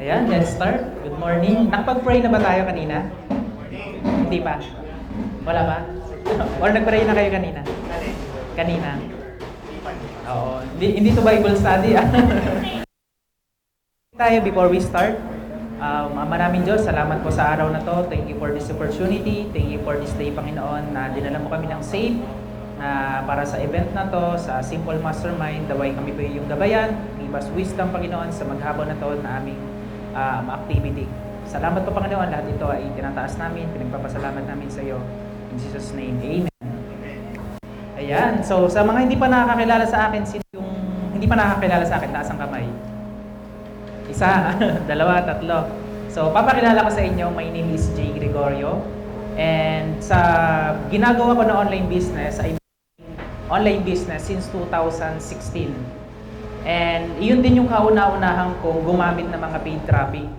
Ayan, let's start. Good morning. Nakapag-pray na ba tayo kanina? Hindi pa. Wala pa? Or nag-pray na kayo kanina? Kanina. Oo. Hindi to Bible study ah. Tayo before we start. Maraming Diyos, salamat po sa araw na to. Thank you for this opportunity. Thank you for this day, Panginoon, na dinala mo kami ng safe na para sa event na to, sa Simple Mastermind. Daway kami po yung gabayan. Give us wisdom, Panginoon, sa maghapon na to na aming activity. Salamat po, Panginoon. Lahat ito ay tinataas namin, pinagpapasalamat namin sa iyo. In Jesus' name, Amen. Ayan. So, sa mga hindi pa nakakakilala sa akin, sino yung hindi pa nakakakilala sa akin, taas ang kamay. Isa, dalawa, tatlo. So, papakilala ko sa inyo, my name is Jay Gregorio. And sa ginagawa ko na online business, ay online business since 2016. And yun din yung kauna-unahan kong gumamit ng mga paid traffic.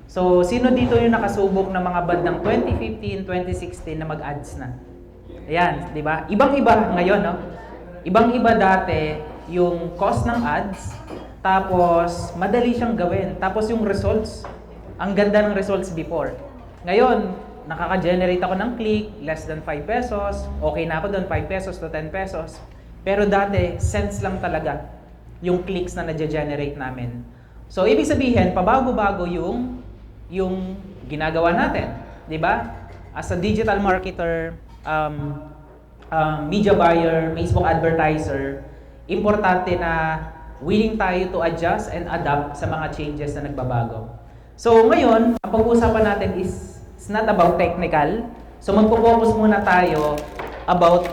So, sino dito yung nakasubok ng mga bandang 2015, 2016 na mag-ads na? Ayan, di ba? Ibang-iba ngayon, no? Ibang-iba dati yung cost ng ads, tapos madali siyang gawin. Tapos yung results, ang ganda ng results before. Ngayon, nakaka-generate ako ng click, less than 5 pesos. Okay na ako doon, 5 pesos to 10 pesos. Pero dati, cents lang talaga yung clicks na na-generate namin. So, ibig sabihin, pabago-bago yung ginagawa natin. Di ba? As a digital marketer, media buyer, Facebook advertiser, importante na willing tayo to adjust and adapt sa mga changes na nagbabago. So ngayon, ang pag-uusapan natin is not about technical. So magpo-focus muna tayo about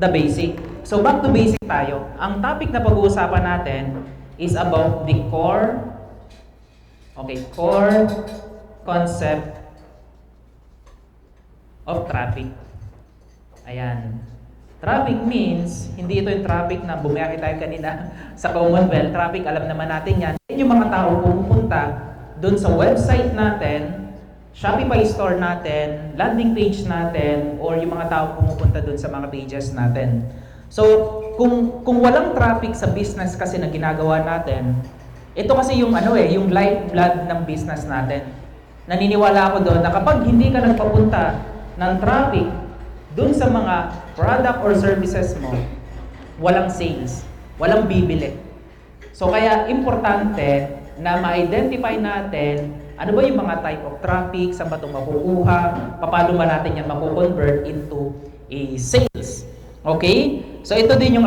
the basic. So back to basic tayo. Ang topic na pag-uusapan natin is about the core concept of traffic. Ayan. Traffic means, hindi ito yung traffic na bumiyahe tayo kanina sa Commonwealth. Traffic, alam naman natin yan. Yan yung mga tao pumupunta doon sa website natin, Shopify store natin, landing page natin, or yung mga tao pumupunta doon sa mga pages natin. So, kung walang traffic sa business kasi na ginagawa natin, ito kasi yung yung lifeblood ng business natin. Naniniwala ako doon na kapag hindi ka nagpapunta ng traffic doon sa mga product or services mo, walang sales, walang bibili. So kaya importante na ma-identify natin ano ba yung mga type of traffic, saan ba ito makukuha, paano ba natin yan makukonvert into a sales. Okay? So ito din yung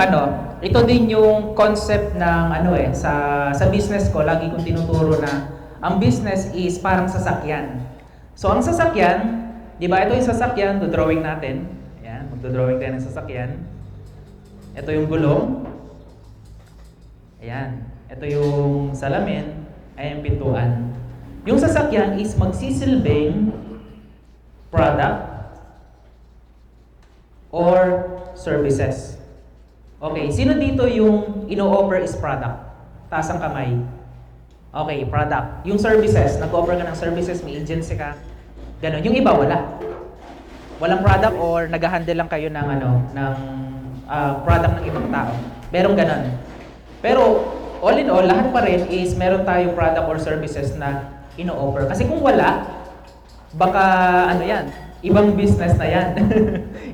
ito din yung concept ng sa business ko, lagi kong tinuturo na ang business is parang sasakyan. So ang sasakyan, di ba ito yung sasakyan, drawing natin. Ayan, magdodrawing tayo ng sasakyan. Ito yung gulong. Ayan, ito yung salamin. Ayan yung pintuan. Yung sasakyan is magsisilbing product or services. Okay, sino dito yung ino-offer is product? Taas ang kamay. Okay, product. Yung services, nag-offer ka ng services, may agency ka. Ganon. Yung iba, wala. Walang product or nag-handle lang kayo ng product ng ibang tao. Merong ganon. Pero, all in all, lahat pa rin is meron tayong product or services na ino-offer. Kasi kung wala, baka ibang business na yan.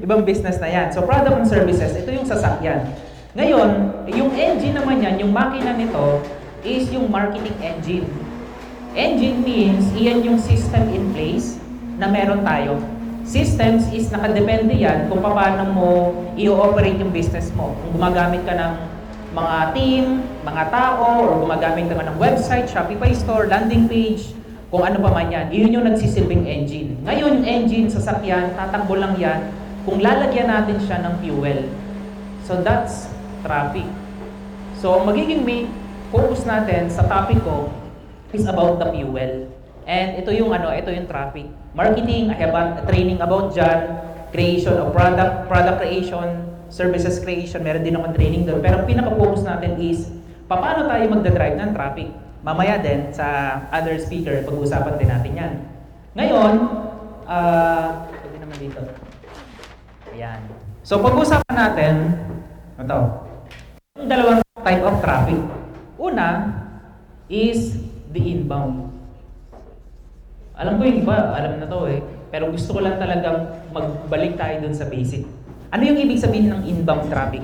Ibang business na yan. So, product and services, ito yung sasakyan. Ngayon, yung engine naman yan, yung makina nito, is yung marketing engine. Engine means, iyan yung system in place na meron tayo. Systems is nakadepende yan kung paano mo i-operate yung business mo. Kung gumagamit ka ng mga team, mga tao, or gumagamit ka ng website, Shopify store, landing page, kung ano pa man yan, iyon yung nagsisilbing engine. Ngayon, yung engine, sasakyan, tatakbo lang yan kung lalagyan natin siya ng fuel. So that's traffic. So magiging main focus natin sa topic ko is about the fuel. And ito yung traffic. Marketing, I have a training about dyan. Creation of product creation, services creation, meron din akong training doon. Pero pinaka-focus natin is, paano tayo magdadrive ng traffic? Mamaya din, sa other speaker, pag-uusapan din natin yan. Ngayon, pwede naman dito. Ayan. So, pag-uusapan natin, yung dalawang type of traffic. Una is the inbound. Alam ko yung iba, alam na to eh. Pero gusto ko lang talagang magbalik tayo dun sa basic. Ano yung ibig sabihin ng inbound traffic?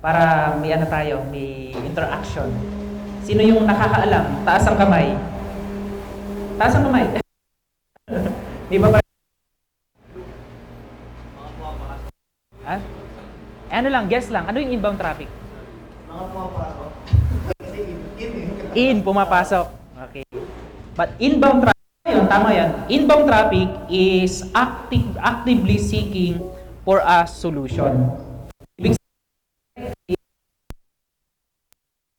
Para may ano tayo, may interaction. Sino yung nakakaalam? Taas ang kamay. Taas ang kamay. Di ba ba? Ah? Ano lang, guess lang. Ano yung inbound traffic? Mga pumapasok. Kasi Pumapasok. Okay. But inbound traffic, yun, tama yan. Inbound traffic is actively seeking for a solution. Ibig sabihin,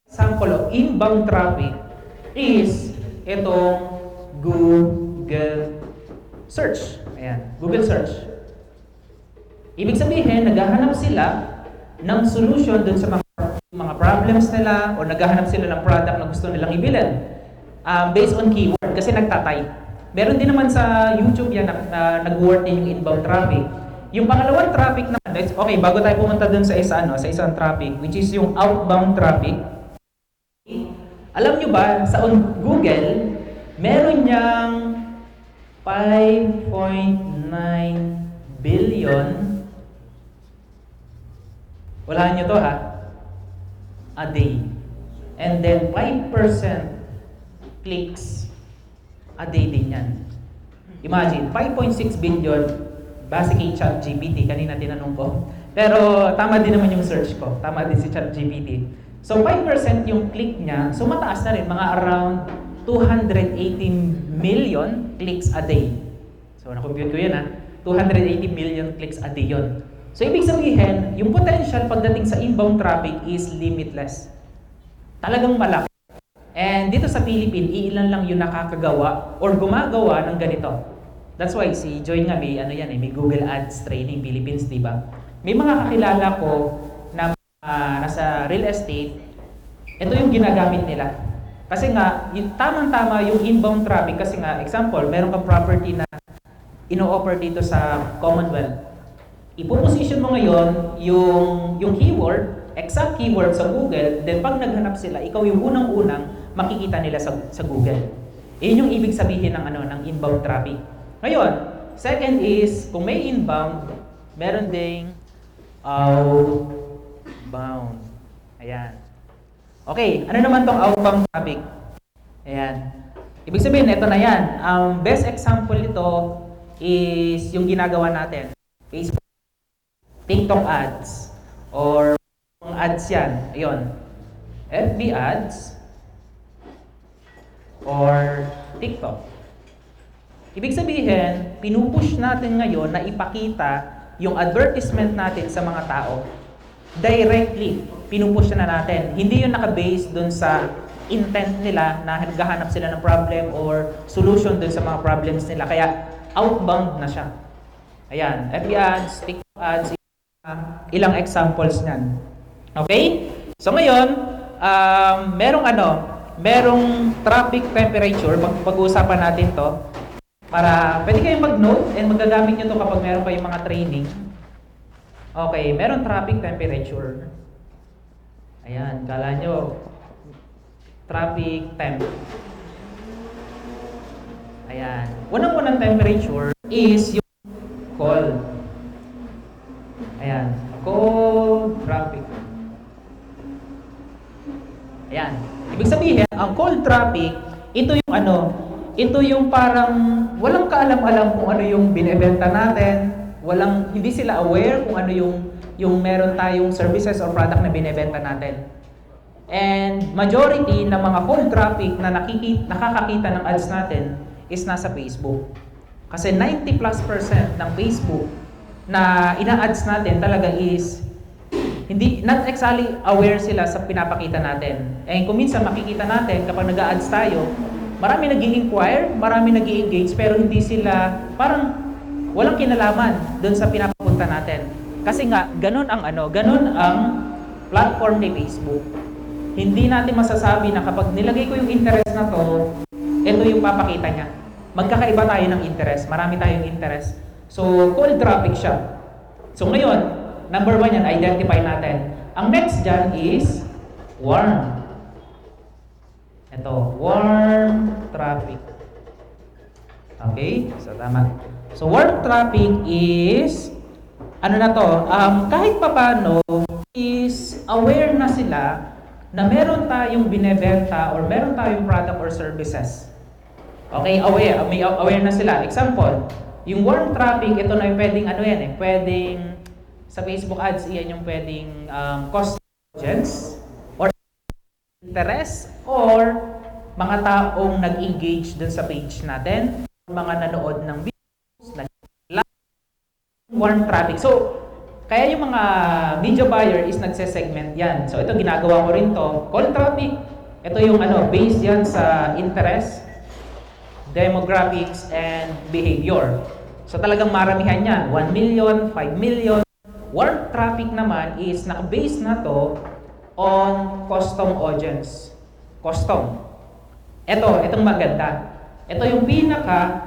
example of inbound traffic is itong Google search. Ayan, Google search. Ibig sabihin, naghahanap sila ng solution dun sa mga problems nila o naghahanap sila ng product na gusto nilang ibilin. Based on keyword, kasi nagtatype. Meron din naman sa YouTube yan na nag-work din yung inbound traffic. Yung pangalawang traffic naman, okay, bago tayo pumunta dun sa isang traffic, which is yung outbound traffic. Alam nyo ba, sa Google, meron niyang 5.9 billion. Wala nyo to ha? A day. And then 5% clicks a day din yan. Imagine, 5.6 billion base kay ChatGPT, kanina tinanong ko. Pero tama din naman yung search ko. Tama din si ChatGPT. So 5% yung click niya, so mataas na rin, mga around 280 million clicks a day. So na-compute ko yun ha. 280 million clicks a day yun. So ibig sabihin, yung potential pagdating sa inbound traffic is limitless. Talagang malaki. And dito sa Philippines, iilan lang yung nakakagawa or gumagawa ng ganito. That's why si Joy nga may may Google Ads training Philippines, di ba? May mga kakilala ko na nasa real estate, ito yung ginagamit nila. Kasi nga, tamang-tama yung inbound traffic kasi nga, example, meron kang property na ino-offer dito sa Commonwealth. Ipo-position mo ngayon yung keyword, exact keyword sa Google, then pag naghanap sila, ikaw yung unang-unang makikita nila sa Google. Iyon yung ibig sabihin ng inbound traffic. Ngayon, second is, kung may inbound, meron ding outbound. Ayan. Okay, ano naman tong outbound traffic? Ayan. Ibig sabihin, ito na yan. Ang best example nito is yung ginagawa natin. Facebook, TikTok ads, or ads yan. Ayun. FB ads, or TikTok. Ibig sabihin, pinupush natin ngayon na ipakita yung advertisement natin sa mga tao. Directly, pinupush na natin. Hindi yun naka-base dun sa intent nila na naghahanap sila ng problem or solution dun sa mga problems nila. Kaya outbound na siya. Ayan, FB ads, TikTok ads, ilang examples niyan. Okay? So ngayon, merong traffic temperature, pag-uusapan natin to. Para pwede kayong mag-note and magagamit nyo to kapag meron kayong mga training. Okay, meron traffic temperature. Ayan, kala nyo, traffic temp. Ayan. Unang-unang temperature is yung call. Ayan, call traffic. Ayan. Ibig sabihin, ang call traffic, ito yung parang walang kaalam-alam kung ano yung binebenta natin, hindi sila aware kung ano yung meron tayong services or product na binebenta natin. And majority ng mga call traffic na nakakakita ng ads natin is nasa Facebook. Kasi 90+% ng Facebook na ina-ads natin talaga is not exactly aware sila sa pinapakita natin. And kung minsan makikita natin kapag nag-a-ads tayo, marami nag-i-inquire, marami nag-i-engage, pero hindi sila, parang walang kinalaman doon sa pinapapunta natin. Kasi nga, ganun ang platform ni Facebook. Hindi natin masasabi na kapag nilagay ko yung interest na to, ito yung papakita niya. Magkakaiba tayo ng interest, marami tayong interest. So, cold traffic siya. So ngayon, number 1 yan, identify natin. Ang next dyan is warm. Ito, warm traffic. Okay? So, tama. So, warm traffic is, ano na to, kahit papano is aware na sila na meron tayong binebenta or meron tayong product or services. Okay? Aware. May aware na sila. Example, yung warm traffic, ito na yung pwedeng, ano yan eh, pwedeng, sa Facebook ads, iyan yung pwedeng customer audience or interest or mga taong nag-engage dun sa page natin, mga nanood ng videos, warm traffic. So, kaya yung mga video buyer is nagse-segment yan. So, ito ginagawa ko rin to. Cold traffic, ito yung based yan sa interest, demographics, and behavior. So, talagang maramihan yan. 1 million, 5 million. Warm traffic naman is naka-base na to on custom audience. Custom. Itong maganda. Ito yung pinaka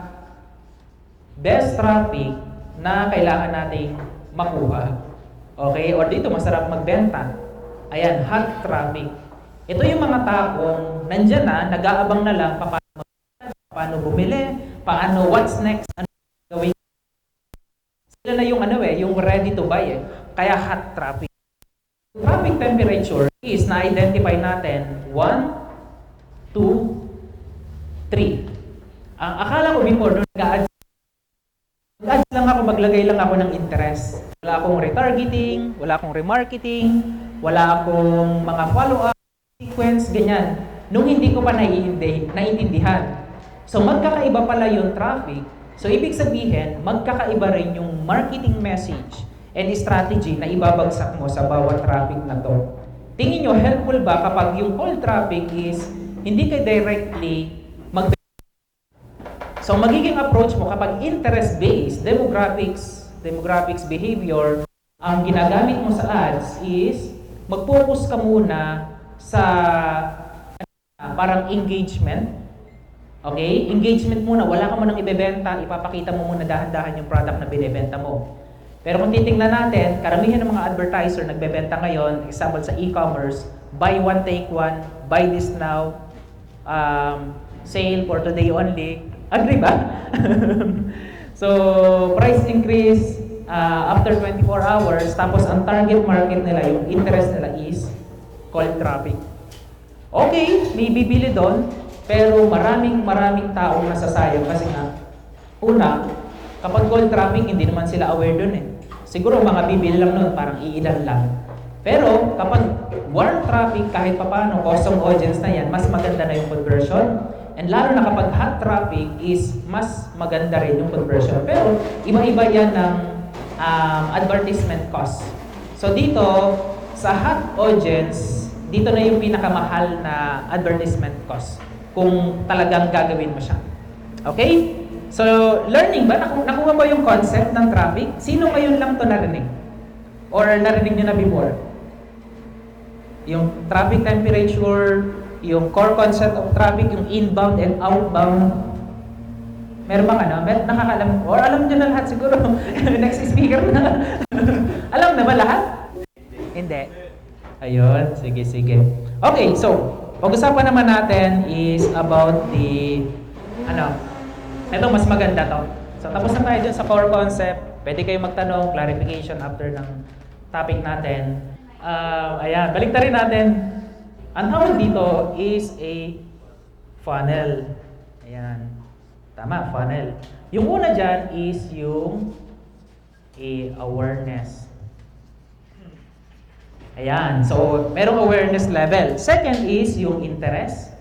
best traffic na kailangan nating makuha. Okay? Or dito, masarap magbenta. Ayan, hot traffic. Ito yung mga taong nandyan na, nag-aabang na lang paano bumili, paano, what's next, ano gawin. Sila na yung yung ready to buy eh. Kaya hot traffic. Traffic temperature is na-identify natin 1, 2, 3. Ang akala ko before, nag-ads lang ako, maglagay lang ako ng interest. Wala akong retargeting, wala akong remarketing, wala akong mga follow-up, sequence, ganyan. Nung hindi ko pa naiintindihan. So magkakaiba pala yung traffic. So ibig sabihin, magkakaiba rin yung marketing message and strategy na ibabagsak mo sa bawat traffic na to. Tingin nyo, helpful ba kapag yung cold traffic is hindi ka directly So magiging approach mo kapag interest-based, demographics, behavior, ang ginagamit mo sa ads is mag-focus ka muna sa parang engagement. Okay? Engagement muna. Wala ka munang ibebenta, ipapakita mo muna dahan-dahan yung product na binebenta mo. Pero kung titingnan natin, karamihan ng mga advertiser nagbebenta ngayon, example sa e-commerce, buy one, take one, buy this now, sale for today only. Agree ba? So, price increase after 24 hours, tapos ang target market nila, yung interest nila is cold traffic. Okay, may bibili doon, pero maraming taong nasasayang kasi nga, una, kapag cold traffic, hindi naman sila aware doon eh. Siguro mga bibili lang noon, parang iilan lang. Pero kapag warm traffic, kahit papaano, custom audience na yan, mas maganda na yung conversion. And lalo na kapag hot traffic is mas maganda rin yung conversion. Pero iba-iba yan ng advertisement cost. So dito, sa hot audience, dito na yung pinakamahal na advertisement cost kung talagang gagawin mo siya. Okay? So, learning ba? Nakuha mo yung concept ng traffic? Sino ngayon lang to narinig? Or narinig nyo na before? Yung traffic temperature, yung core concept of traffic, yung inbound and outbound. Meron bang nakakalam? Or alam nyo na lahat siguro? Next speaker na. Alam na ba lahat? Hindi. Ayun, sige. Okay, so, pag-usapan naman natin is about the, ito mas maganda to. So, tapos na tayo dun sa core concept. Pwede kayo magtanong, clarification after ng topic natin. Ayan, balik rin natin. Ang tawag dito is a funnel. Ayan. Tama, funnel. Yung una dyan is yung awareness. Ayan. So, merong awareness level. Second is yung interest.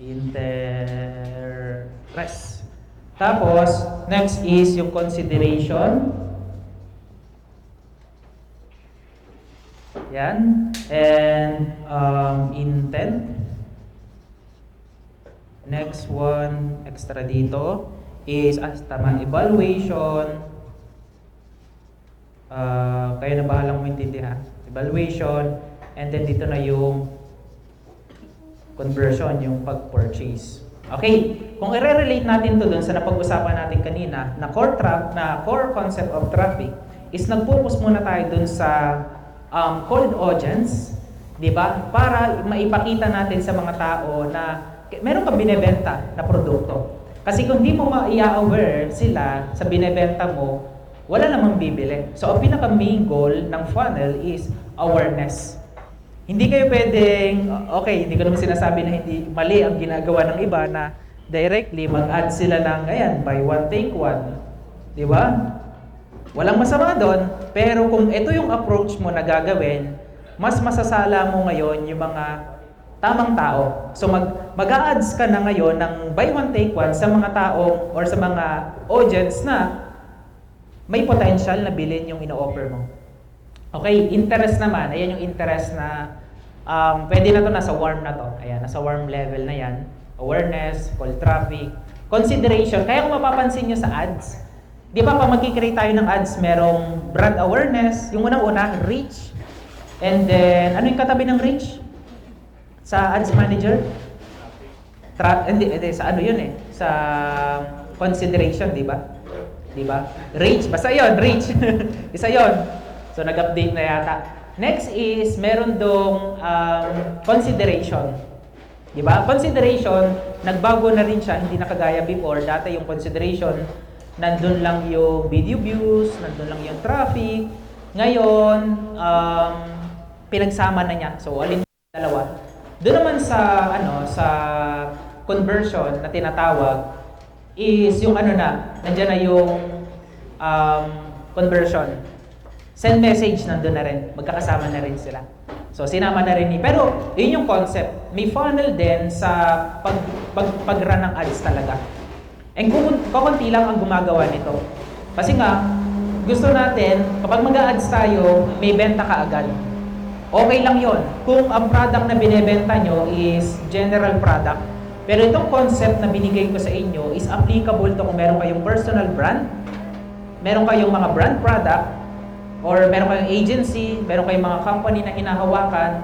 Interest. Tapos, next is yung consideration. Yan. And intent. Next one, extra dito, is evaluation. Kayo na bahalang maintindihan. Evaluation. And then dito na yung conversion, yung pag-purchase. Okay, kung i-relate natin to dun sa napag-usapan natin kanina na core concept of traffic is nag-focus muna tayo dun sa cold audience, di ba? Para maipakita natin sa mga tao na meron kang binebenta na produkto. Kasi kung di mo ma-aware sila sa binebenta mo, wala namang bibili. So, ang pinaka main goal ng funnel is awareness. Hindi kayo pwedeng, okay, hindi ko naman sinasabi na hindi mali ang ginagawa ng iba na directly mag-add sila ng, ayan, buy one, take one. Di ba? Walang masama doon, pero kung ito yung approach mo na gagawin, mas masasala mo ngayon yung mga tamang tao. So mag-a-ads ka na ngayon ng buy one, take one sa mga tao or sa mga audience na may potential na bilhin yung ino-offer mo. Okay, interest naman, ayan yung interest na pwede na to, nasa warm na to. Ayan, nasa warm level na yan. Awareness, call traffic, consideration. Kaya kung mapapansin nyo sa ads, di ba pag mag-create tayo ng ads, merong brand awareness, yung unang-una, reach, and then, ano yung katabi ng reach? Sa ads manager? Hindi, sa ano yun eh, sa consideration, di ba? Di ba? Reach, basta yun, reach. Isa yun. So, nag-update na yata. Next is, meron dong consideration. Di ba? Consideration, nagbago na rin siya, hindi na kagaya before. Dati yung consideration, nandun lang yung video views, nandun lang yung traffic. Ngayon, pinagsama na niya. So, alin yung dalawa? Doon naman sa, sa conversion na tinatawag, is yung nandiyan na yung conversion. Send message, nandun na rin. Magkakasama na rin sila. So, sinama na rin pero yun yung concept. May funnel din sa pag-run ng ads talaga. And kukunti lang ang gumagawa nito. Kasi nga, gusto natin, kapag mag-a-ads tayo, may benta ka agad. Okay lang yon. Kung ang product na binebenta nyo is general product, pero itong concept na binigay ko sa inyo is applicable to kung meron kayong personal brand, meron kayong mga brand product, or meron kayong agency, meron kayong mga company na hinahawakan,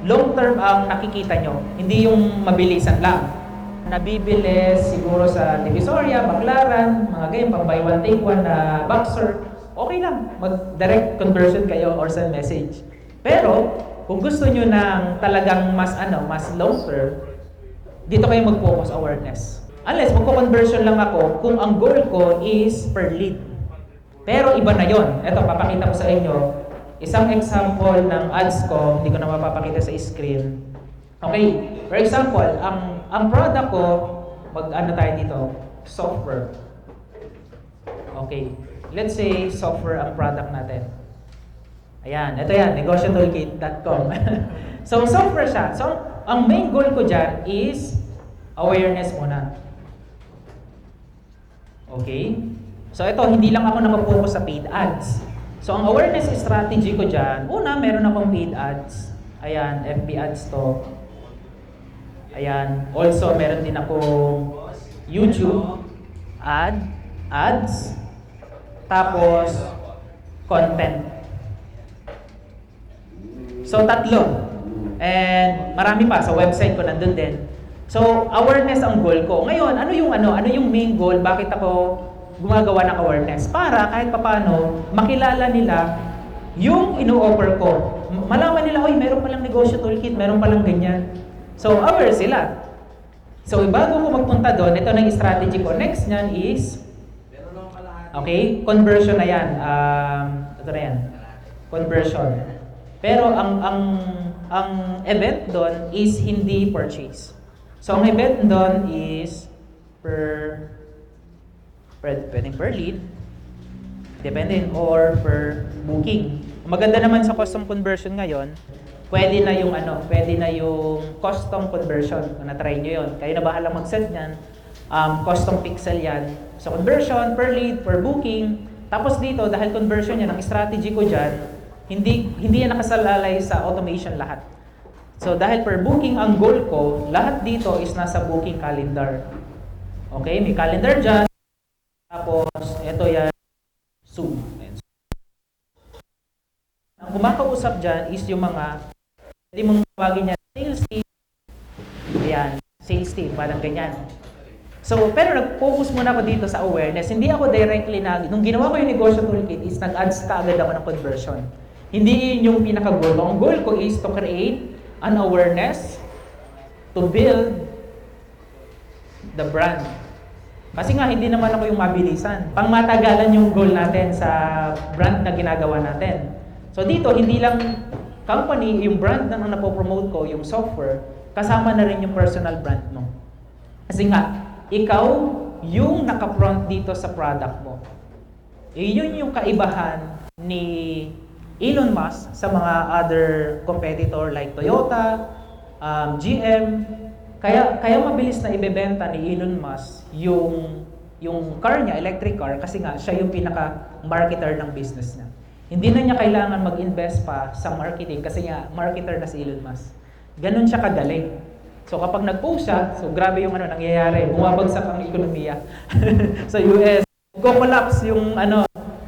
long term ang nakikita nyo. Hindi yung mabilisan lang. Nabibili siguro sa Divisoria, Baclaran, mga ganyan, pang buy one, take one na boxer, okay lang. Mag-direct conversion kayo or send message. Pero, kung gusto nyo ng talagang mas long term, dito kayo mag-focus awareness. Unless magko-conversion lang ako kung ang goal ko is per lead. Pero iba na yon. Ito, papakita ko sa inyo. Isang example ng ads ko, hindi ko na mapapakita sa screen. Okay, for example, ang product ko, tayo dito, software. Okay, let's say software ang product natin. Ayan, ito yan, negosyotoolkit.com. So, software siya. So, ang main goal ko dyan is awareness muna. Okay? So ito, hindi lang ako nakapokus sa paid ads. So ang awareness strategy ko dyan, una, meron akong paid ads. Ayan, FB ads to. Ayan, also meron din akong YouTube ads. Tapos, content. So tatlo. And marami pa, sa website ko nandun din. So awareness ang goal ko. Ngayon, ano yung main goal? Bakit ako gumagawa ng awareness? Para kahit papano, makilala nila yung ino-offer ko. Malaman nila, oy, meron palang negosyo toolkit, meron palang ganyan. So, aware sila. So, bago ko magpunta doon, ito na yung strategy ko. Next niyan is, okay, conversion na yan. Ito na yan. Conversion. Pero ang event doon is hindi purchase. So, ang event doon is pwedeng per lead, depende, or per booking. Maganda naman sa custom conversion ngayon, pwede na yung custom conversion. Kung na-try nyo yun, kayo na bahala mag-set niyan. Custom pixel yan. So conversion, per lead, per booking. Tapos dito, dahil conversion yan, ang strategy ko dyan, hindi yan nakasalalay sa automation lahat. So dahil per booking, ang goal ko, lahat dito is nasa booking calendar. Okay, may calendar dyan. Tapos, ito yan, Zoom. Ang kumakausap dyan is yung mga, pwede mong tawagin niya, sales team. Ayan, sales team, parang ganyan. So, pero nag-focus muna ako dito sa awareness. Hindi ako directly nung ginawa ko yung negosyo toolkit is nag-ads ka agad ako ng conversion. Hindi yun yung pinaka-goal ko. Ang goal ko is to create an awareness, to build the brand. Kasi nga, hindi naman ako yung mabilisan. Pangmatagalan yung goal natin sa brand na ginagawa natin. So dito, hindi lang company, yung brand na napopromote ko, yung software, kasama na rin yung personal brand mo. Kasi nga, ikaw yung naka-front dito sa product mo. Yun yung kaibahan ni Elon Musk sa mga other competitor like Toyota, GM. Kaya mabilis na ibebenta ni Elon Musk yung car niya, electric car, kasi nga siya yung pinaka-marketer ng business niya. Hindi na niya kailangan mag-invest pa sa marketing kasi nga marketer na si Elon Musk. Ganun siya kagaling. So kapag nag-post siya, so grabe yung nangyayari, bumabagsak ang ekonomiya sa US. Go-collapse yung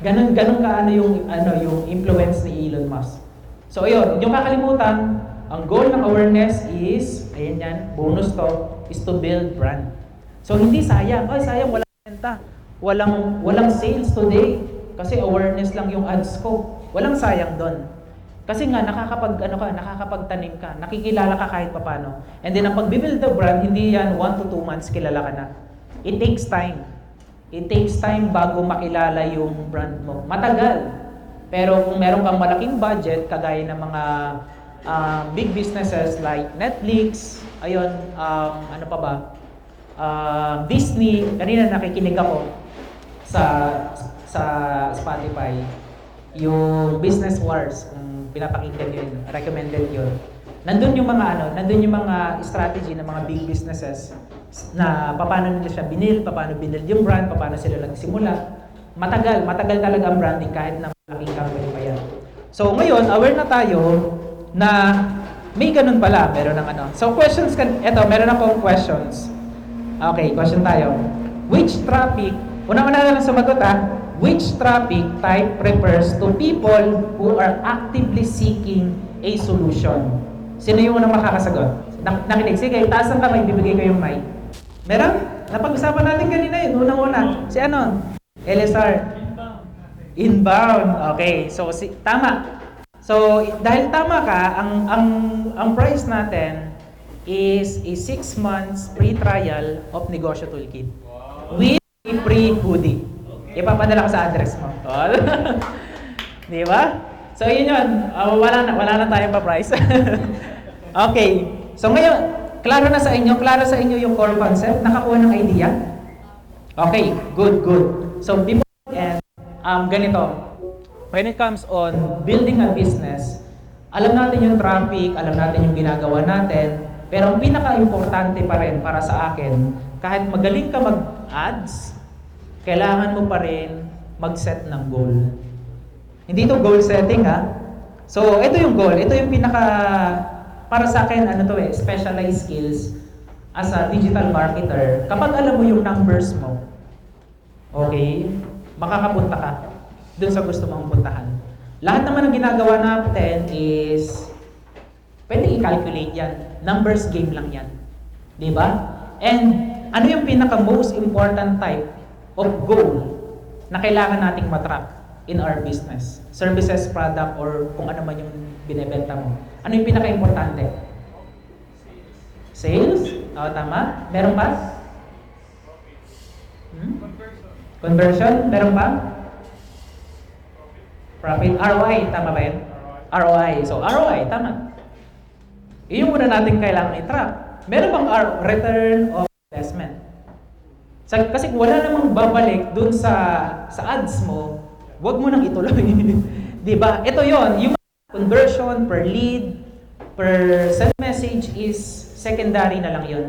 ganun ka yung influence ni Elon Musk. So ayun, yung kakalimutan, ang goal ng awareness is, ayan yan, bonus to, is to build brand. So hindi sayang, walang benta, walang sales today kasi awareness lang yung ads ko. Walang sayang doon. Kasi nga nakakapagtanim ka, nakikilala ka kahit papaano. And then ang pag-build the brand, hindi yan 1 to 2 months kilala ka na. It takes time. It takes time bago makilala yung brand mo. Matagal. Pero kung meron kang malaking budget, kagaya ng mga big businesses like Netflix, ayun, ano pa ba? Disney, kanina nakikinig ako sa Spotify, yung Business Wars, pinapakinggan yun, recommended yun. Nandun yung mga strategy ng mga big businesses na paano nila siya paano binil yung brand, paano sila nagsimula. Matagal talaga ang branding kahit na malaking company pa yan. So ngayon, aware na tayo na may ganun pala, meron ng So questions, meron akong questions. Okay, question tayo. Which traffic, una-una na lang sumagot which traffic type refers to people who are actively seeking a solution? Sino yung unang makakasagot? Nakinig. Sige, taas ang kamay, bibigay ko yung mic. Meron? Napag-usapan natin kanina yun, unang-una. Si LSR. Inbound. Okay, so tama. So dahil tama ka, ang price natin is a 6 months free trial of Negosyo Toolkit. With a free hoodie. Ipapadala ko sa address mo. Di ba? So yun. Wala na tayong pa-price. Okay. So ngayon, klaro sa inyo yung core concept, nakakuha ng idea? Okay, good. So before and ganito. When it comes on building a business, alam natin yung traffic, alam natin yung ginagawa natin, pero ang pinaka-importante pa rin para sa akin, kahit magaling ka mag-ads, kailangan mo pa rin mag-set ng goal. Hindi ito goal setting So, ito yung goal. Ito yung para sa akin, specialized skills as a digital marketer. Kapag alam mo yung numbers mo, okay, makakapunta ka dun sa gusto mong puntahan. Lahat naman ng ginagawa natin is, pwede i-calculate yan. Numbers game lang yan. Di ba? And, ano yung pinaka-most important type of goal na kailangan nating matrack in our business? Services, product, or kung ano man yung binebenta mo. Ano yung pinaka-importante? Sales? Tama. Meron pa? Conversion? Meron pa? Profit? ROI? Tama ba yun? ROI. So, ROI. Tama. Yung muna natin kailangan i-track. Meron bang return of investment? Kasi wala namang babalik dun sa ads mo, wag mo nang ituloy. Diba? Ito yon, yung conversion per lead, per send message is secondary na lang yon.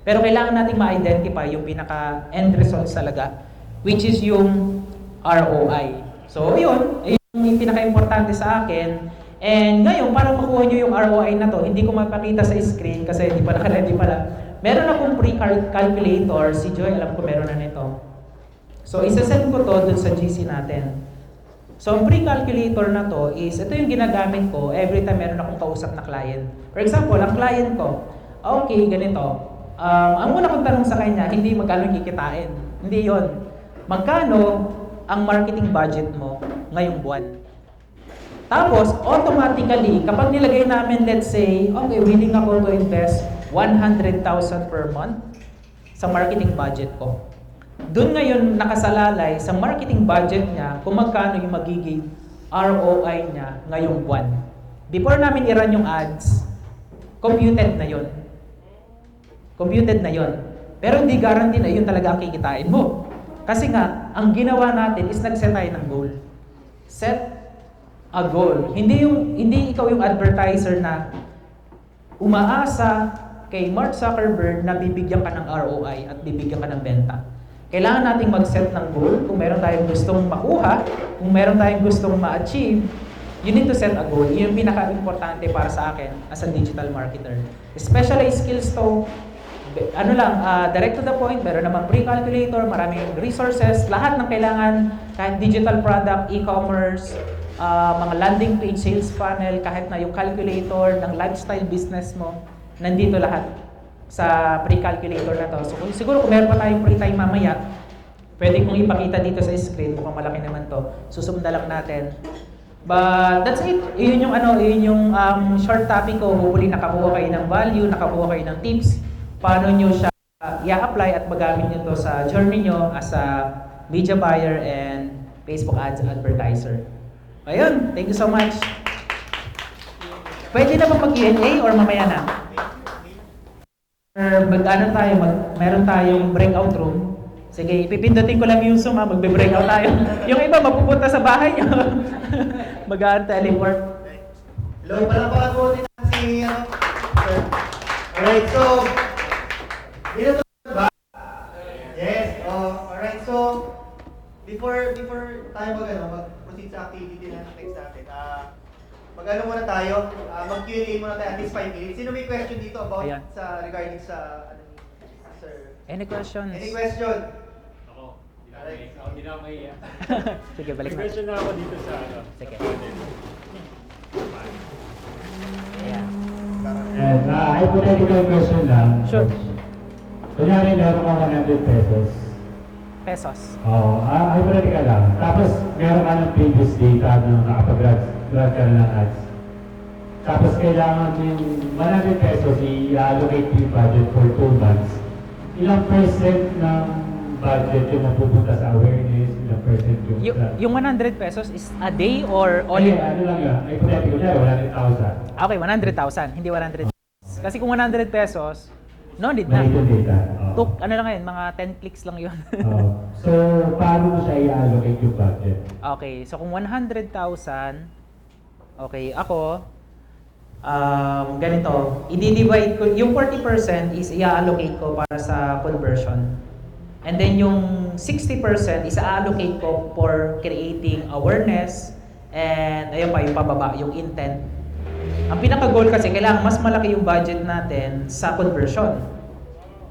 Pero kailangan nating ma-identify yung pinaka-end results talaga, which is yung ROI. So yun, yung pinaka-importante sa akin. And ngayon, para makuha nyo yung ROI na to, hindi ko mapakita sa screen kasi hindi pa naka-ready pala. Meron akong pre-calculator, si Joy, alam ko meron na nito. So, isa-send ko to dun sa GC natin. So, ang pre-calculator na to is, ito yung ginagamit ko every time meron akong kausap na client. For example, ang client ko, okay, ganito. Ang una kong tanong sa kanya, hindi magkano kikitain. Hindi yon. Magkano ang marketing budget mo ngayong buwan? Tapos, automatically, kapag nilagay namin, let's say, okay, willing ako to invest 100,000 per month sa marketing budget ko. Doon ngayon nakasalalay sa marketing budget niya kung magkano yung magiging ROI niya ngayong buwan. Before namin i-run yung ads, computed na yon. Computed na yon. Pero hindi guarantee na yun talaga ang kikitain mo. Kasi nga, ang ginawa natin is nag-set tayo ng goal. Set a goal. Hindi ikaw yung advertiser na umaasa kay Mark Zuckerberg na bibigyan ka ng ROI at bibigyan ka ng benta. Kailangan nating mag-set ng goal. Kung meron tayong gustong makuha, kung meron tayong gustong ma-achieve, you need to set a goal. Yun yung pinaka-importante para sa akin as a digital marketer. Specialized skills to, direct to the point, meron namang pre-calculator, maraming resources, lahat ng kailangan, kahit digital product, e-commerce, mga landing page, sales funnel, kahit na yung calculator ng lifestyle business mo, nandito lahat sa pre-calculator na to. So siguro kung meron pa tayong free time mamaya, pwede kong ipakita dito sa screen, mukhang malaki naman to. Susumda lang natin. But that's it. Iyon yung short topic ko. Hopefully nakakuha kayo ng value, nakakuha kayo ng tips. Paano nyo siya i-apply at magamit nyo to sa journey nyo as a media buyer and Facebook ads advertiser. Ayun, thank you so much. Pwede na ba mag-Q&A or mamaya na? Or meron tayong breakout room. Sige, ipipindutin ko lang yung Zoom, magbe-breakout tayo. Yung iba mapupunta sa bahay nyo. Mag-teleport. Hello, pala po din si sir. Alright, so dito to ba? Yes. Alright, so before tayo mag-proceed sa activity na next natin, mag-ano muna tayo, mag-Q&A muna tayo at least 5 minutes. Sino may question dito about regarding sa sir? Any questions? Any question? Ako, hindi na ako mahiya. Sige, balik May na. question na ako dito sa Sige. sa panel. Ayan. And hypothetical question lang. Sure. Kunyari, meron ka 100 pesos. Pesos. Oo, hypothetical lang. Tapos, meron ka ng previous data na nakapag-grad ka na ng ads. Tapos, kailangan yung 100 pesos i-allocate yung budget for 2 months. Ilang percent ng budget yung mapupunta sa awareness? Ilang percent yung... Yung 100 pesos is a day or all in? Ano lang yun? Hypothetical niya, 100,000. Okay, 100,000, hindi 100 pesos. Kasi kung 100 pesos, no need na. Maliit yung data. Ano lang yun, mga 10 clicks lang yun. So, paano mo siya i-allocate yung budget? Okay, so kung 100,000, okay, ako, ganito, i-divide ko, yung 40% is i-allocate ko para sa conversion. And then yung 60% is i-allocate ko for creating awareness and ayun pa, yung pababa, yung intent. Ang pinaka-goal kasi, kailangan mas malaki yung budget natin sa conversion.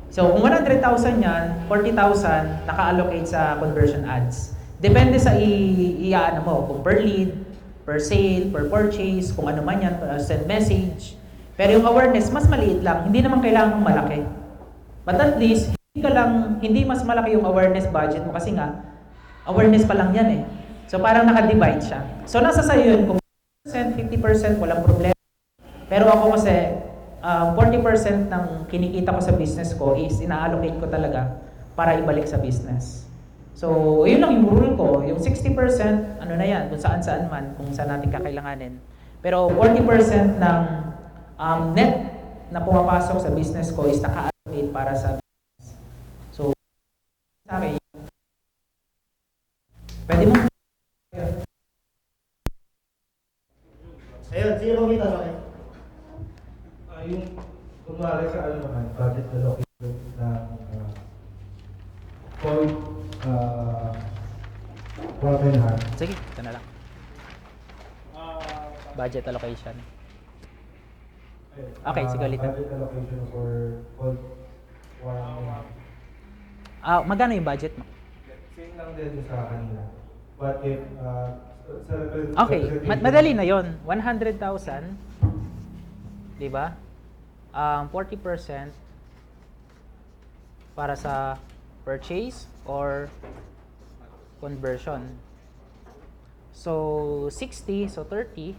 So kung 100,000 yan, 40,000 naka-allocate sa conversion ads. Depende sa i-ano mo, kung per lead, per sale, per purchase, kung ano man yan, send message. Pero yung awareness, mas maliit lang. Hindi naman kailangan malaki. But at least, hindi mas malaki yung awareness budget mo kasi nga, awareness pa lang yan eh. So parang naka-divide siya. So nasa sa'yo yun, kung 50%, walang problema. Pero ako kasi, 40% ng kinikita ko sa business ko is ina-allocate ko talaga para ibalik sa business. So, yun lang yung rule ko. Yung 60%, ano na yan, kung saan-saan man, kung saan natin kakailanganin. Pero 40% ng net na pumapasok sa business ko is naka-allocate para sa business. So, sa akin, pwede mo. Ayun, sino kumita sa akin? Yung kunwari sa budget allocation ng called webinar. Sige, ito na lang. Budget allocation. Okay, sige ulit. Budget allocation for called webinar. Magkano yung budget mo? Same lang din sa kanila. But if Okay, madali na yon. 100,000, di ba? 40% para sa purchase or conversion. So 60, so 30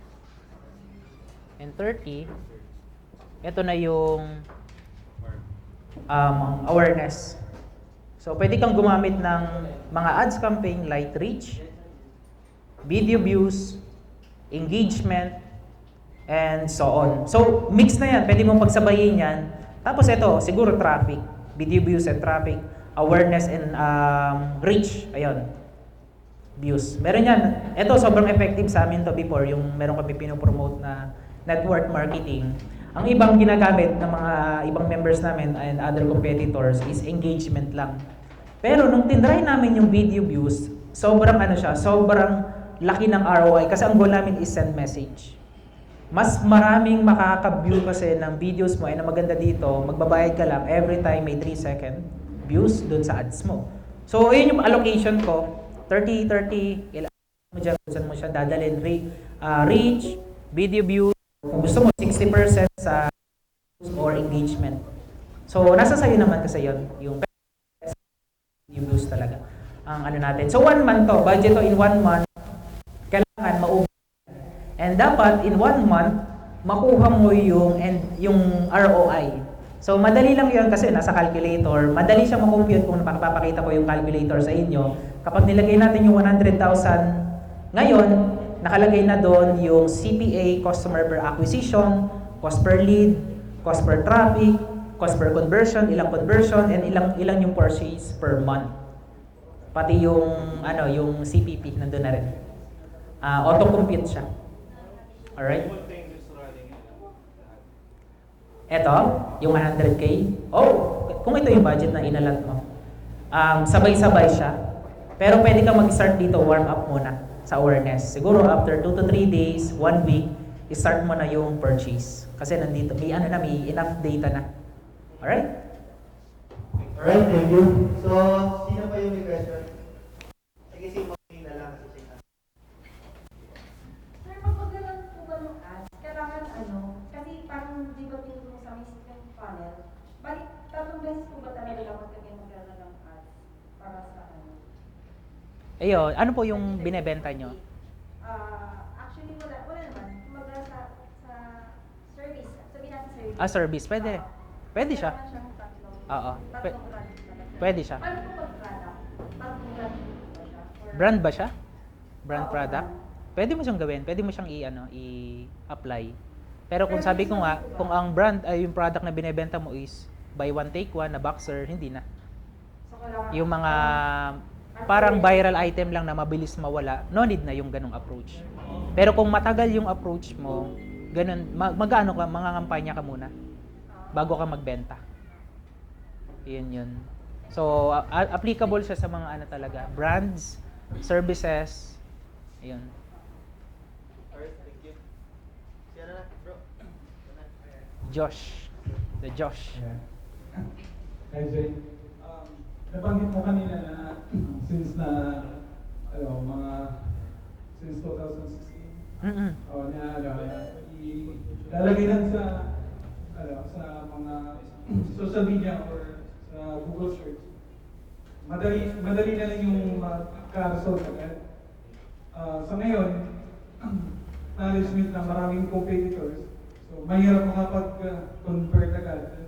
and 30. Ito na yung awareness. So So, pwede kang gumamit ng mga ads campaign like reach, video views, engagement, and so on. So, mix na yan. Pwede mong pagsabayin yan. Tapos ito, siguro traffic. Video views and traffic. Awareness and reach. Ayun. Views. Meron yan. Ito, sobrang effective sa amin to before. Yung meron kami pinopromote na network marketing. Ang ibang ginagamit ng mga ibang members namin and other competitors is engagement lang. Pero nung tinry namin yung video views, sobrang sobrang laki ng ROI kasi ang goal namin is send message. Mas maraming makaka-view kasi ng videos mo ay na maganda dito, magbabayad ka lang every time may 3-second views dun sa ads mo. So, yun yung allocation ko. 30, ilan mo dyan, kung saan mo siya dadalhin. Reach, video views, kung gusto mo 60% sa or engagement. So, nasa sayo naman kasi yun, yung views talaga. Ang ano natin. So, 1 month to, budget to in 1 month, kailangan maubos. And dapat in 1 month, makuha mo yung ROI. So, madali lang yun kasi nasa calculator. Madali siya makompute kung napapakita ko yung calculator sa inyo. Kapag nilagay natin yung 100,000 ngayon, nakalagay na doon yung CPA, customer per acquisition, cost per lead, cost per traffic, cost per conversion, ilang conversion, and ilang yung purchase per month. Pati yung CPP nandun na rin. Auto-compute siya. Alright? Ito, yung 100K. Oh, kung ito yung budget na inalat mo. Sabay-sabay siya. Pero pwede ka mag-start dito, warm up muna sa awareness. Siguro after 2 to 3 days, 1 week, start mo na yung purchase. Kasi nandito, may enough data na. Alright? Alright, thank you. So, sino pa yung may question? Sige, si Mami na lang. Sir, mapaglalan po ba ng ads? Kailangan kasi parang di ba tinutulong sa amin sa panel, balik 3 beses po ba talaga dapat kami maglalan ng ads para sa Ayun, ano po yung binebenta nyo? Actually, wala naman. Kumbaga sa service, sabihin natin service. Service, pwede. Pwede siya. Kailangan siyang tatlong Oo. tatlong brand talaga. Pwede siya. Paano po pag-product? Tatlong brand po ba siya? Brand ba siya? Brand Oo, product? brand. Pwede mo siyang gawin, pwede mo siyang i-apply. Pero kung sabi ko nga, kung ang brand ay yung product na binebenta mo is buy one take one na boxer, hindi na. So, kailangan Yung mga parang viral item lang na mabilis mawala, no need na yung ganong approach. Pero kung matagal yung approach mo, ganun, mag-ano ka, mangangampanya ka muna bago ka magbenta. Yun. So, applicable siya sa mga talaga, brands, services, ayun. Alright, thank you. Siya na, bro. Josh. The Josh. Hi, Jay. Nabanggit mo kanina na since 2016, Mm-mm. ilalagay lang sa mga social media or sa Google search. Madali na lang yung ka-result agad. Sa ngayon, acknowledgement na maraming competitors, so mahirap makapag-convert agad.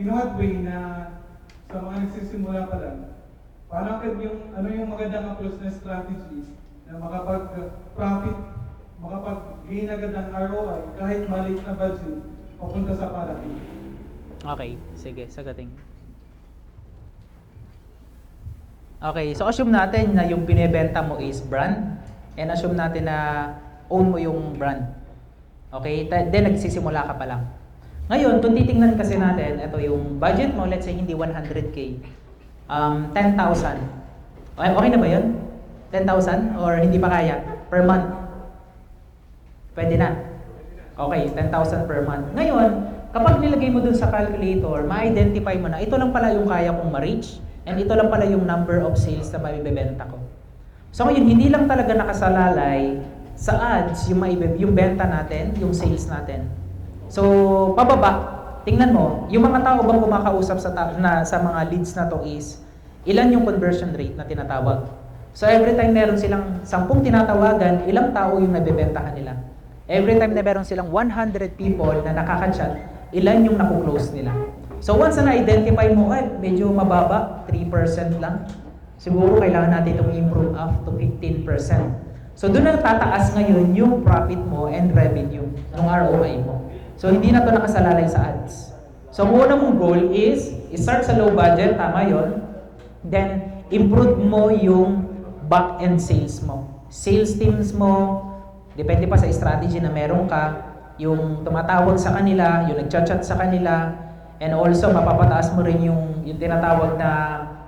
In what way na sa mga nagsisimula pa lang, paano ano yung magandang approach na strategy na makapag-profit, makapag-gain agad ng ROI kahit maliit na budget papunta sa parating? Okay, sige, sagating. Okay, so assume natin na yung binebenta mo is brand and assume natin na own mo yung brand. Okay, then nagsisimula ka pa lang. Ngayon, kung titingnan kasi natin, ito yung budget mo, let's say hindi 100K, 10,000. Okay na ba yun? 10,000 or hindi pa kaya? Per month? Pwede na. Okay, 10,000 per month. Ngayon, kapag nilagay mo dun sa calculator, ma-identify mo na ito lang pala yung kaya kong ma-reach and ito lang pala yung number of sales na mabibenta ko. So ngayon, hindi lang talaga nakasalalay sa ads yung benta natin, yung sales natin. So, pababa, tingnan mo, yung mga tao bang kumakausap sa mga leads na to is, ilan yung conversion rate na tinatawag. So, every time meron silang 10 tinatawagan, ilang tao yung nabebentahan nila. Every time na meron silang 100 people na nakaka-chat, ilan yung naku-close nila. So once na na-identify mo, ay medyo mababa, 3% lang, siguro kailangan natin itong improve up to 15%. So doon na tataas ngayon yung profit mo and revenue ng ROI mo. So hindi na to nakasalalay sa ads. So ang una mong goal is, start sa low budget, tama yon. Then, improve mo yung back-end sales mo. Sales teams mo, depende pa sa strategy na meron ka, yung tumatawag sa kanila, yung nagchat-chat sa kanila, and also mapapataas mo rin yung tinatawag na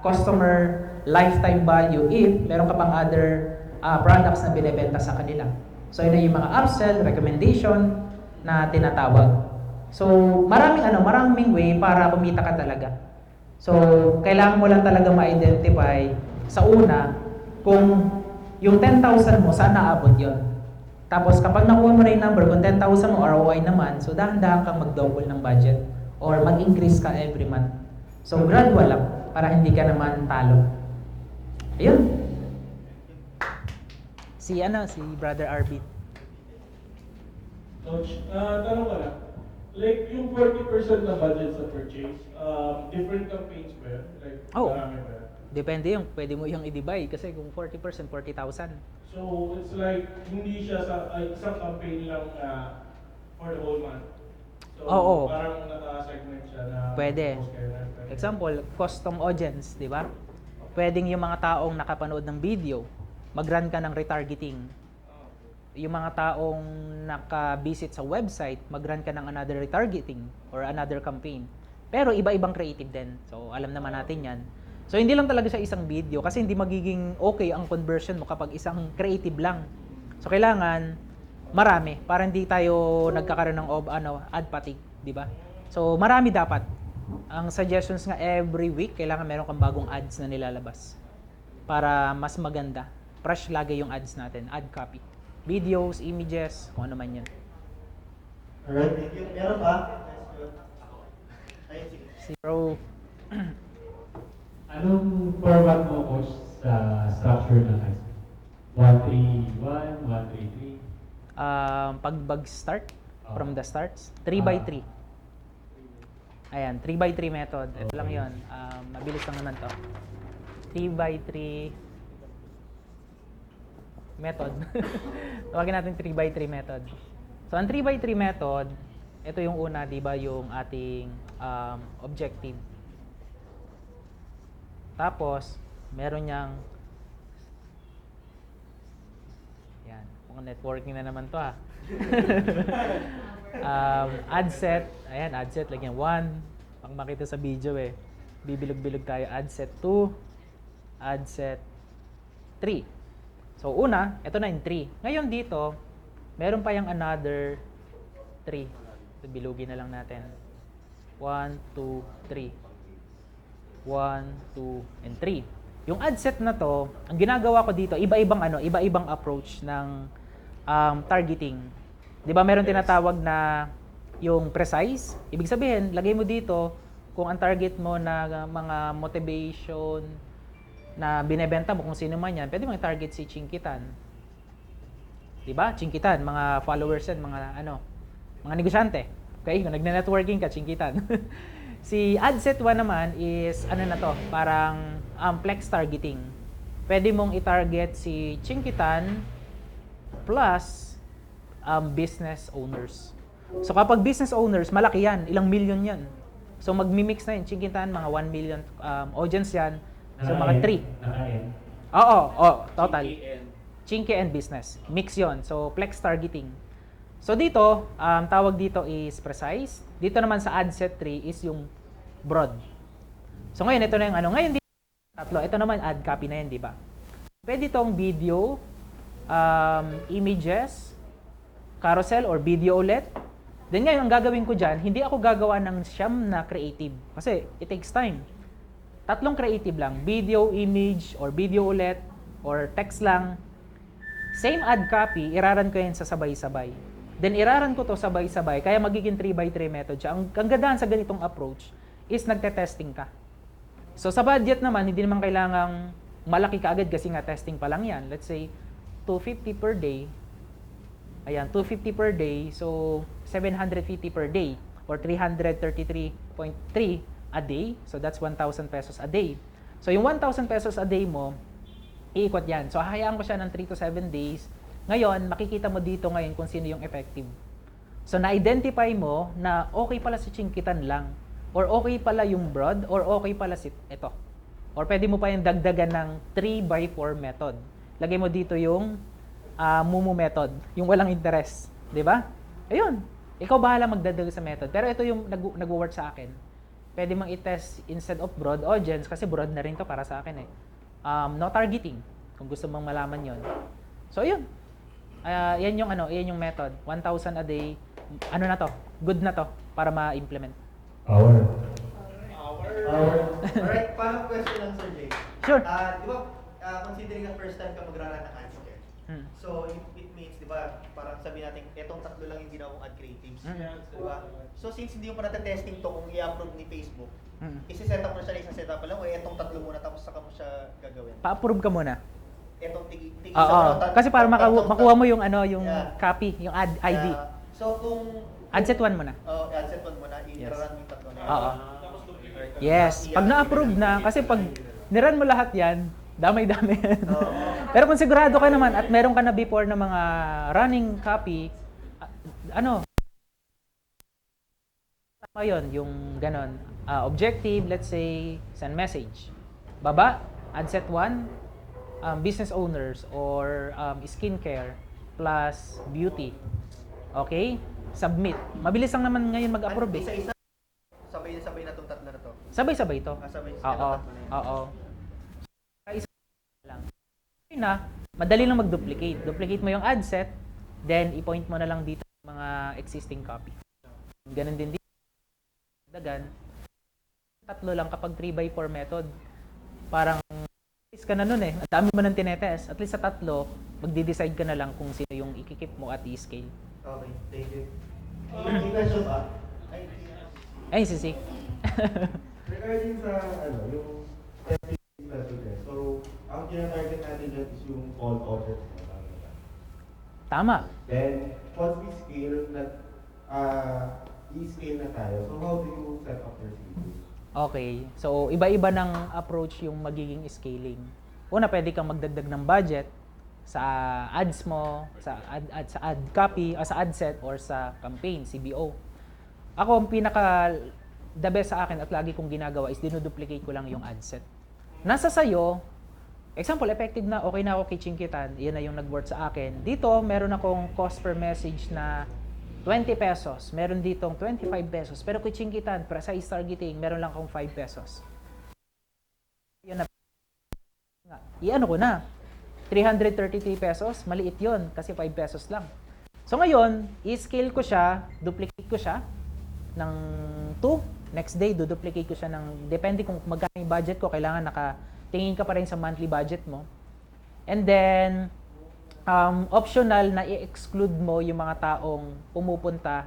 customer lifetime value if meron ka pang other products na binebenta sa kanila. So yun yung mga upsell, recommendation na tinatawag. So maraming way para kumita ka talaga. So kailangan mo lang talaga ma-identify sa una kung yung 10,000 mo saan naabot yon. Tapos kapag nakuha mo na yung number, kung 10,000 mo ROI naman, so dahan-dahan kang mag-double ng budget or mag-increase ka every month. So gradual lang para hindi ka naman talo. Ayun. Si Brother Arvin. Coach, tanong ka lang. Like, yung 40% na budget sa purchase, different campaigns ba yun? Like, Oh. marami ba yun? Depende yung pwede mo yung i-divide kasi kung 40%, 40,000. So, it's like, hindi siya sa isang campaign lang for the whole month. So, Oo. parang naka-segment siya na Pwede. post kayo na- Example, custom audience, di ba? Pwedeng yung mga taong nakapanood ng video, mag-run ka ng retargeting. Yung mga taong naka-visit sa website, mag-run ka ng another retargeting or another campaign. Pero iba-ibang creative din. So, alam naman natin yan. So, hindi lang talaga siya isang video kasi hindi magiging okay ang conversion mo kapag isang creative lang. So, kailangan marami para hindi tayo nagkakaroon ng ad fatigue, di ba? So, marami dapat. Ang suggestions nga every week, kailangan meron kang bagong ads na nilalabas para mas maganda. Fresh lagi yung ads natin, ad copy. Videos, images, kung ano man yan. Alright, thank you. Meron ba? Ayun, sige. Bro, Anong format mo, coach, sa structure ng high school? 1-3-1, 1-3-3? pag start, from the starts, 3x3. Ayan, 3x3 method. Ito lang yun. Mabilis lang naman to. 3x3 method. Tawagin natin 3x3 method. So, ang 3x3 method, ito yung una, di ba, yung ating objective. Tapos, meron niyang yan, mukhang networking na naman to ad set, ayan, ad set, lagyan 1, pang makita sa video bibilog-bilog tayo, ad set 2, ad set 3. So una, ito na yung 3. Ngayon dito, meron pa yung another 3. So, bilugin na lang natin. 1, 2, 3. 1, 2, and 3. Yung ad set na to, ang ginagawa ko dito, iba-ibang approach ng targeting. 'Di ba meron tinatawag na yung precise? Ibig sabihin, lagay mo dito kung ang target mo na mga motivation na binebenta mo kung sino man yan, pwede mo i-target si Chinkitan. 'Di ba? Chinkitan, mga followers yan, mga negosyante. Okay? Kung nagne-networking ka, Chinkitan. Si AdSet 1 naman is parang flex targeting. Pwede mong i-target si Chinkitan plus business owners. So kapag business owners, malaki yan, ilang million yan. So magmi-mix na yun, Chinkitan, mga 1 million audience yan. So mga 3. Naka-end. Oo, total. Chinky and business. Mix yon. So flex targeting. So dito, tawag dito is precise. Dito naman sa AdSet 3 is yung broad. So ngayon, ito na yung Ngayon dito, tatlo. Ito naman ad copy na yan, di ba? Pwede itong video, images, carousel, or video ulit. Then ngayon, ang gagawin ko dyan, hindi ako gagawa ng siyam na creative. Kasi it takes time. 3 creative lang. Video, image, or video ulit, or text lang. Same ad copy, iraran ko yan sa sabay-sabay. Then iraran ko to sabay-sabay, kaya magiging 3x3 method siya. Ang gandahan sa ganitong approach is nagte-testing ka. So sa budget naman, hindi naman kailangang malaki ka agad kasi nga testing pa lang yan. Let's say, 250 per day. Ayan, 250 per day. So, 750 per day. Or 333 a day. So that's 1,000 pesos a day. So yung 1,000 pesos a day mo, iikot yan. So hahayaan ko siya ng 3 to 7 days. Ngayon, makikita mo dito ngayon kung sino yung effective. So na-identify mo na okay pala si Chinkitan lang, or okay pala yung broad, or okay pala si ito. Or pwede mo pa yung dagdagan ng 3x4 method. Lagay mo dito yung Mumu method, yung walang interest. Di ba? Ayun. Ikaw bahala magdagdag sa method. Pero ito yung nag-work sa akin. Pwede mong i-test instead of broad audience, kasi broad na rin to para sa akin eh. No targeting, kung gusto mong malaman yon. So ayun. Yan yung method. 1,000 a day. Ano na to? Good na to para ma-implement. Hour. Alright, final question lang, Sir Jay. Sure. Di ba, considering na first time ka magra-run ng ads, okay? Hmm. So, it means, di ba, parang sabi natin, etong tatlo lang yung ginawa mong ad creatives. Di ba? So, since hindi mo pa natetesting to kung i-approve ni Facebook, isi-set up mo siya isang setup pa lang, o etong tatlo muna, tapos saka mo siya gagawin? Pa-approve ka muna. Etong tigi Oo. Kasi para makuha mo yung Yeah. copy, yung ad ID. So, kung... Adset 1 muna. Adset 1 muna, i-run mo yung tatlo na yun. Oo. Yes. Pag na-approve na, kasi pag niran mo lahat yan, damay-damay yan. Pero kung sigurado ka naman at meron ka na before na mga running copy, tama yun, yung ganon. Objective, let's say, send message. Baba, adset 1, business owners or skincare plus beauty. Okay? Submit. Mabilis lang naman ngayon mag-approve eh. Isa-isa, sabay na itong tatlo na to. Sabay-sabay to. Sabay Oo. Oo. Isa lang. Okay na, madali lang mag-duplicate. Duplicate mo yung ad set, then i-point mo na lang dito yung mga existing copy. Ganun din dito. Dagan. Tatlo lang kapag 3x4 method. Parang ka na nun eh. Ang dami mo nang tinetest. At least sa tatlo, magde-decide ka na lang kung sino yung ikikip mo at i-scale. Okay, thank you. May question ba? Ay, sisi. Regarding sa, yung testing method eh. So, ang gina-target natin dyan is yung cold audience. Tama. Then, once we scale, i-scale na tayo. So, how do you set up your schedule? Okay. So, iba-iba ng approach yung magiging scaling. Una, pwede kang magdagdag ng budget sa ads mo, sa ad copy, sa ad set, or sa campaign, CBO. Ako, ang the best sa akin at lagi kong ginagawa is dinuduplicate ko lang yung ad set. Nasa sayo, example, effective na, okay na ako kay Chinkitan, yan na yung nag-work sa akin. Dito, meron akong cost per message na 20 pesos. Meron ditong 25 pesos. Pero kay Chinkitan, precise targeting, meron lang akong 5 pesos. Yan na. I-ano ko na. 333 pesos, maliit yon kasi 5 pesos lang. So ngayon, i-scale ko siya, duplicate ko siya ng 2. Next day, duplicate ko siya ng, depende kung magkano yung budget ko, kailangan nakatingin ka pa rin sa monthly budget mo. And then, optional na i-exclude mo yung mga taong pumupunta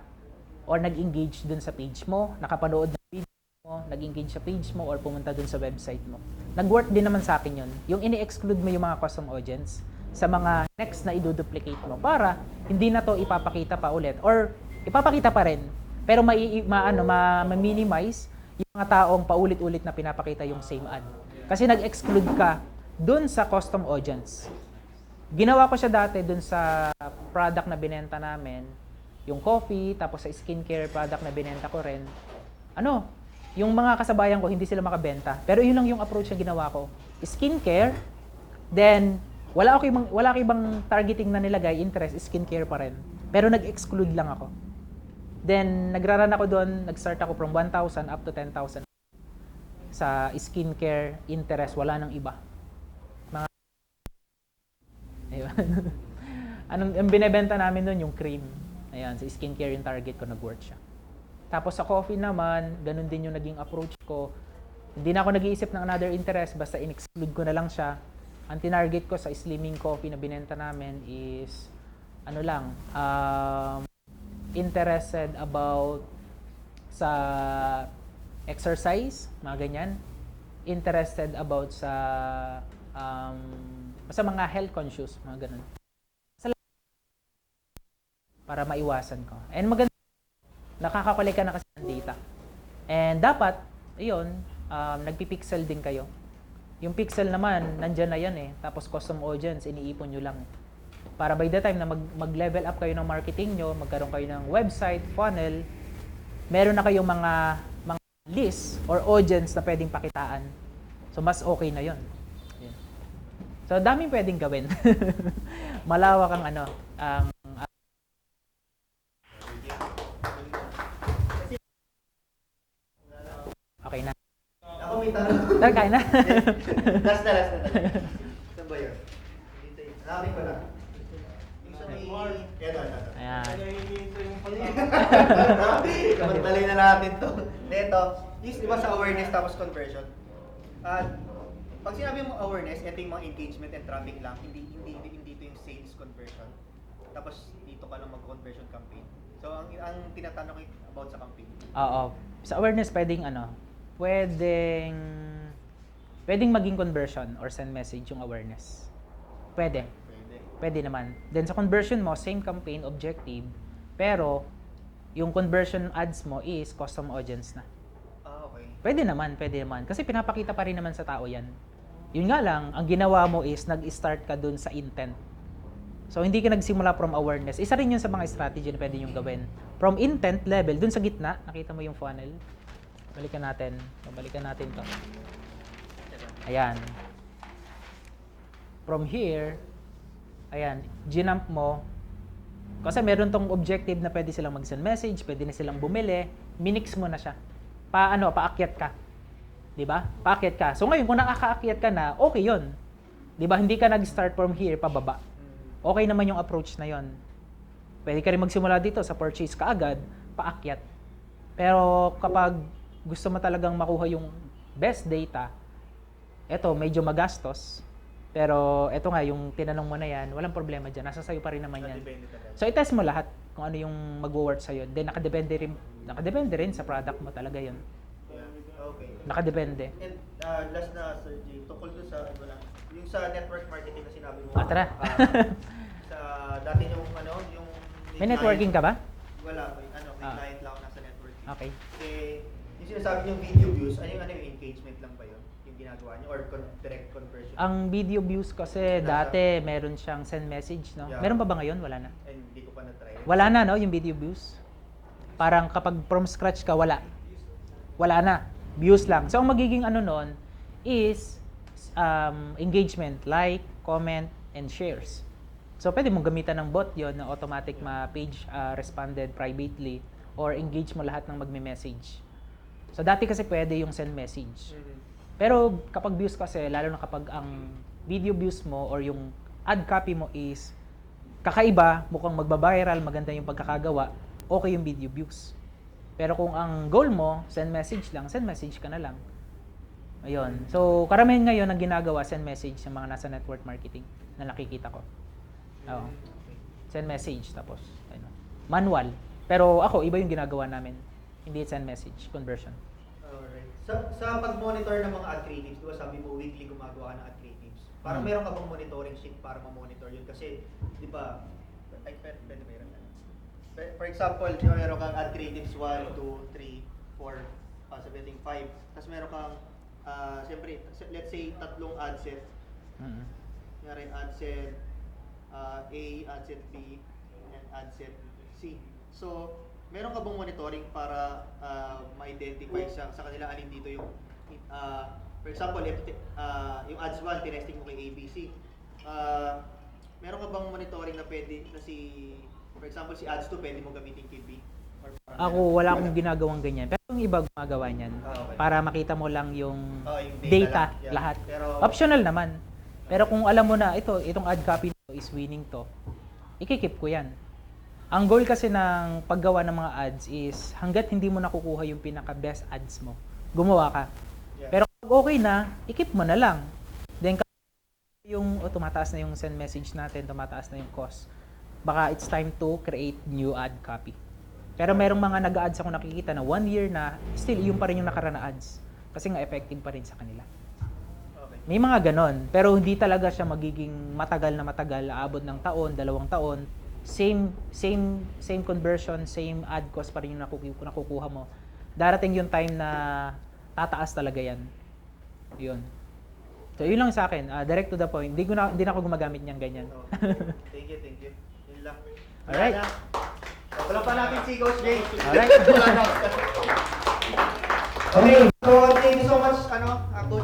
or nag-engage dun sa page mo, nakapanood ng video mo, nag-engage sa page mo, or pumunta dun sa website mo. Nag-work din naman sa akin yun. Yung ini-exclude mo yung mga custom audience sa mga next na i-duplicate mo para hindi na to ipapakita pa ulit. Or ipapakita pa rin, pero ma-minimize yung mga taong paulit-ulit na pinapakita yung same ad. Kasi nag-exclude ka dun sa custom audience. Ginawa ko siya dati dun sa product na binenta namin, yung coffee, tapos sa skincare product na binenta ko rin. Yung mga kasabayan ko, hindi sila makabenta. Pero yun lang yung approach na ginawa ko. Skincare, then wala ako ibang targeting na nilagay, interest, skincare pa rin. Pero nag-exclude lang ako. Then, nagraran ako doon, nag-start ako from 1,000 up to 10,000. Sa skincare, interest, wala nang iba. Ayun. Ang binebenta namin doon, yung cream. Ayan, sa skincare yung target ko, nag-work siya. Tapos sa coffee naman, ganun din yung naging approach ko. Hindi na ako nag-iisip ng another interest, basta in-exclude ko na lang siya. Ang tinarget ko sa slimming coffee na binenta namin is, interested about sa exercise, mga ganyan. Interested about sa mga health conscious, mga ganun. Para maiwasan ko. And maganda, nakakakolek ka na kasi ng data. And dapat, ayun, nagpipixel din kayo. Yung pixel naman, nandyan na yan eh. Tapos custom audience, iniipon nyo lang. Para by the time na mag-level up kayo ng marketing nyo, magkaroon kayo ng website, funnel, meron na kayong mga list or audience na pwedeng pakitaan. So, mas okay na yon. Yan. So, daming pwedeng gawin. Malawak ang okay na. Ako may tanong. Kaya na. Last na. Saan ba yun? Hanapin ko na. Yung sa may... Ito. Ayan. Kamantalay na natin to. Neto, is di ba sa awareness tapos conversion? At pag sinabi mo awareness, ito yung mga engagement and traffic lang, hindi ito yung sales conversion. Tapos dito ka lang mag-conversion campaign. So ang tinatanong ko about sa campaign. Oo. Sa awareness, pwedeng maging conversion or send message yung awareness. Pwede naman. Then sa conversion mo, same campaign, objective, pero yung conversion ads mo is custom audience na. Okay. Pwede naman. Kasi pinapakita pa rin naman sa tao yan. Yun nga lang, ang ginawa mo is nag-start ka dun sa intent. So, hindi ka nagsimula from awareness. Isa rin yun sa mga strategy na pwede nyo gawin. From intent level, dun sa gitna, nakita mo yung funnel. Balikan natin to. Ayan. From here, ayan, ginump mo. Kasi meron tong objective na pwede silang mag-send message, pwede na silang bumili, minix mo na siya. Paakyat ka. 'Di ba? Paakyat ka. So ngayon kung nakakaakyat ka na, okay 'yon. 'Di ba? Hindi ka nag-start from here pababa. Okay naman yung approach na 'yon. Pwede ka rin magsimula dito sa purchase kaagad, paakyat. Pero kapag gusto mo talagang makuha yung best data, eto medyo magastos. Pero eto nga, yung tinanong mo na yan, walang problema dyan. Nasa sayo pa rin naman yan. So, i-test mo lahat kung ano yung mag-work sa'yo. Then, nakadepende rin sa product mo talaga yun. Yeah. Okay. Nakadepende. And last na, Sir J, tungkol doon sa, yung sa network marketing na sinabi mo. Tara. Sa dati yung, yung... May networking ka ba? Wala. May client lang ako nasa networking. Okay. Yung sinasabi yung video views, ano yung engagement lang ba yun? Yung ginagawa niyo? Or direct conversion? Ang video views kasi dati meron siyang send message, no? Yeah. Meron pa ba ngayon? Wala na. And hindi ko pa na-try. Wala na, no? Yung video views. Parang kapag from scratch ka, wala. Wala na. Views lang. So, ang magiging nun is engagement, like, comment, and shares. So, pwede mong gamitan ng bot yon na automatic ma-page responded privately or engage mo lahat ng magme-message. So, dati kasi pwede yung send message. Pero kapag views kasi, lalo na kapag ang video views mo or yung ad copy mo is kakaiba, mukhang magba-viral, maganda yung pagkakagawa, okay yung video views. Pero kung ang goal mo, send message lang, send message ka na lang. Ayun. So, karamihan ngayon ang ginagawa, send message sa mga nasa network marketing na nakikita ko. Oo. Send message, tapos manual. Pero ako, iba yung ginagawa namin. Hindi send message, conversion. Alright. Sa pag-monitor ng mga ad creatives, di ba sabi mo weekly gumagawa ka ng ad creatives? Parang meron ka bang monitoring sheet para ma-monitor yun? Kasi, di ba, pwede ba yun? For example, di ba meron kang ad creatives 1, 2, 3, 4, sabihin 5. Tapos meron kang, siyempre, let's say, 3 ad set. Ngari, ad set A, ad set B, and ad set C. So, meron ka bang monitoring para ma-identify sa kanila alin dito yung for example, yung ads 1 tinesting mo kay ABC. Meron ka bang monitoring na pwede na for example si ads 2 pwede mo gamitin kay B? Ako wala akong ginagawang ganyan. Pero yung iba gumagawa niyan Okay. para makita mo lang yung yung data lang. Yeah. lahat. Pero Optional naman. Pero kung alam mo na itong ad copy is winning to, ikikip ko yan. Ang goal kasi ng paggawa ng mga ads is hanggat hindi mo nakukuha yung pinaka-best ads mo, gumawa ka. Yeah. Pero pag okay na, ikip mo na lang. Then yung tumataas na yung send message natin, tumataas na yung cost. Baka it's time to create new ad copy. Pero merong mga nag-ads ako nakikita na 1 year na, still yung pa rin yung nakaraan na ads. Kasi nga effective pa rin sa kanila. okay. May mga ganon, pero hindi talaga siya magiging matagal na matagal, aabot ng taon, 2 taon. Same conversion, same ad cost pa rin yung nakukuha mo darating yung time na tataas talaga yan. Yun. So, yun lang sa akin. Direct to the point. Hindi na ako gumagamit niyang ganyan. Thank you, thank you. Yun lang. Alright. Wala pa natin si Coach Jay. Alright. Wala na.